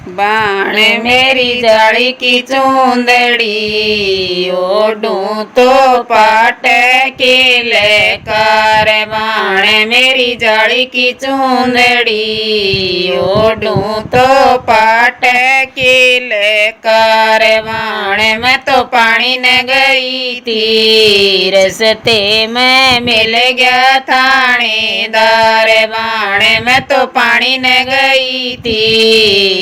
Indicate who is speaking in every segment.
Speaker 1: बाण मेरी जाली की चूंदड़ी ओढ़ूं तो पाट के लेकर। बाण मेरी जाली की चूंदड़ी ओढ़ूं तो पाट के लेकर। बाण मैं तो पानी न गई थी रस्ते में मिल गया थानेदार। बाण मैं तो पानी न गई थी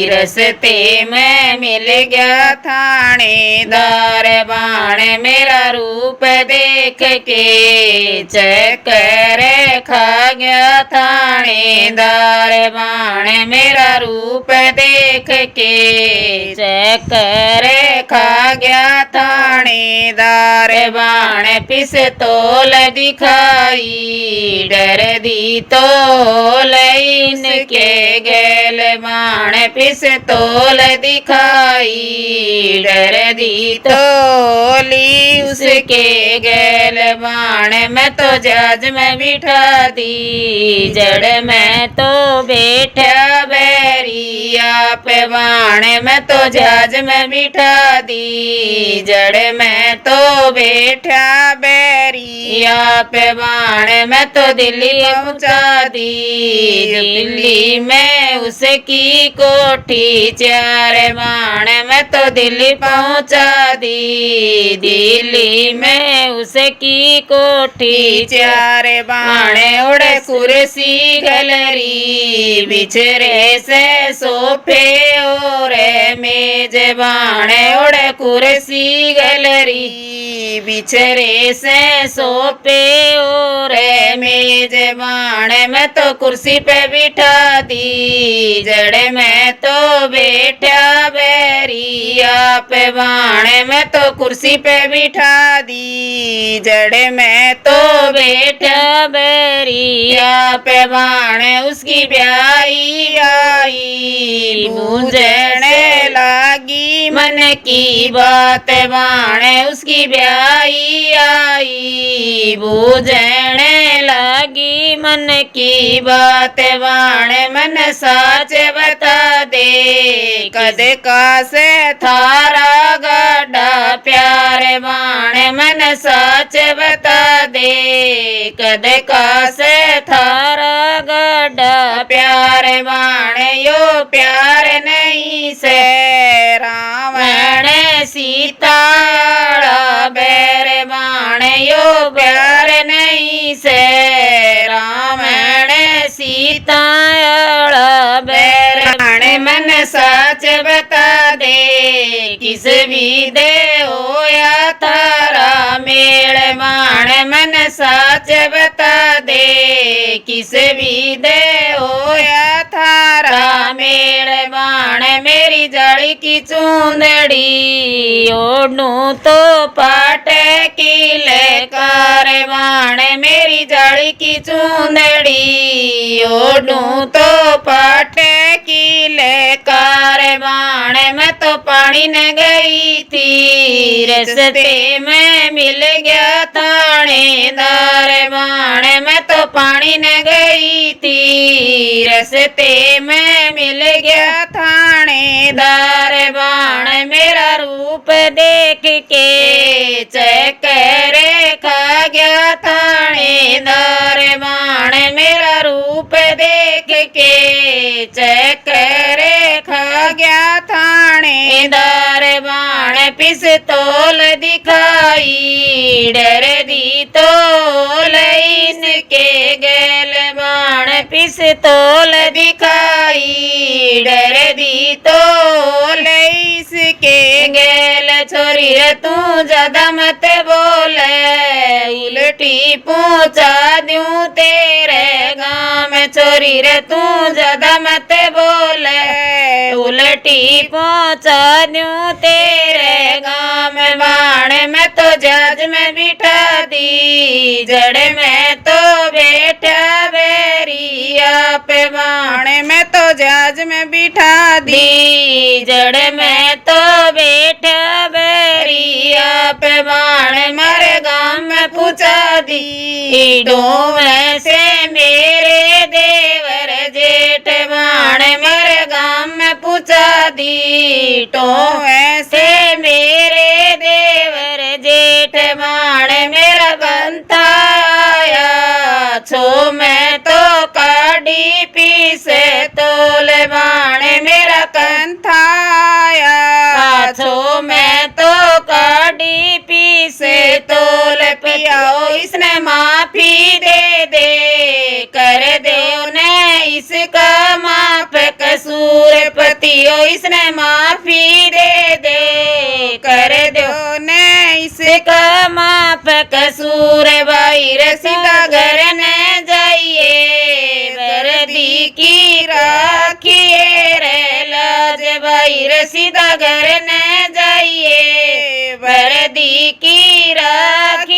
Speaker 1: रस्ते में मिल गया थानेदार। बाण मेरा रूप देख के चक्कर खा गया थानेदार। बाण मेरा रूप देख के चक्कर खा गया थानेदार। बाण पिस्तौल दिखाई डर दी तो इनके गैल। बाण पिस्तौल दिखाई डर दी तो ली उसके गैल। बाण मैं तो जहाज में बिठा दी जड़ में तो बैठा बैरिया पे। बाण मैं तो जहाज में बिठा दी जड़ में तो बैठा बैरिया पे। बाण मैं तो दिल्ली पहुंचा दी दिल्ली में उसकी कोठी चार। बाण मैं तो दिल्ली पहुंचा दी दिल्ली में उसकी कोठी चार। बाण उड़े कुर्सी गलरी बिछरे से सोफे और मेज। बाण उड़े कुर्सी गलरी बिछरे से सोफे और मेज। बाण मैं तो कुर्सी पे बिठा दी जड़ में तो बैठा बैरिया पे। बाण मैं तो कुर्सी पे बिठा दी जड़ में तो बैठा बैरिया पे। बाण उसकी ब्याई आई बूझने लागी मन की बात। बाण उसकी ब्याई आई बूझने लागी मन की बात। बाण मन साच बता दे कद का से थारा गाड़ा प्यार। बाण मन साच बता दे कद का से थारा गाड़ा प्यार। बाण यो प्यार नहीं से रावण सीता बैर। बाण यो प्यार नहीं से रावण सीता बैर। बाण मन साच बता दे किस भी दे होया थारा मेल। बाण मन साच बता दे किस भी दे होया थारा मेल। बाण मेरी जाली की चूंदड़ी ओढ़ूं तो पाट की लेकर। बाण मेरी जाली की चूंदड़ी ओढ़ूं तो पाट की लेकर। बाण मैं तो पानी न गई थी रस्ते में मिल गया थानेदार। बाण मैं तो पानी न गई थी रस्ते में मिल गया थानेदार। बाण मेरा रूप देख के चक्कर खा गया थानेदार। बाण मेरा रूप देख के चक्कर खा गया थानेदार। बाण पिस्तौल दिखाई डर दी तो इनके गैल। बाण पिस्तौल दिखाई डर दी तो इसके गैल। छोरी रे तू ज्यादा मत बोल उल्टी पहुंचा दूं तेरे गाँव में। छोरी रे तू ज्यादा मत बोल उल्टी पहुंचा दूं तेरे गाँव में। बाण मैं तो जहाज में बिठा दी जड़ में तो बैठा बैरिया पे। बाण मैं तो जहाज में बिठा दी जड़ में तो बैठा बैरिया पे। बाण मारे गाँव में पूछा दी डोम से मेरे देवर जेठ। बाण मारे गाँव में पूछा दी टो ऐसे मेरे देवर जेठ माण मेरा गंथाया छो मैं तो काढ़ी पीसे तोल माण मेरा कंथाया छो मैं तो काढ़ी पीसे तोल पियाओ इसने माफी दे दे कर दो ने इसका माफ कसूर पतियो इसने माफी दे दे कर दो ने इसका माफ कसूर भाई रसीदा घर न जाइए बरदी की राखिए रे लाज भाई रसीदा घर न जाइए बरदी की राखी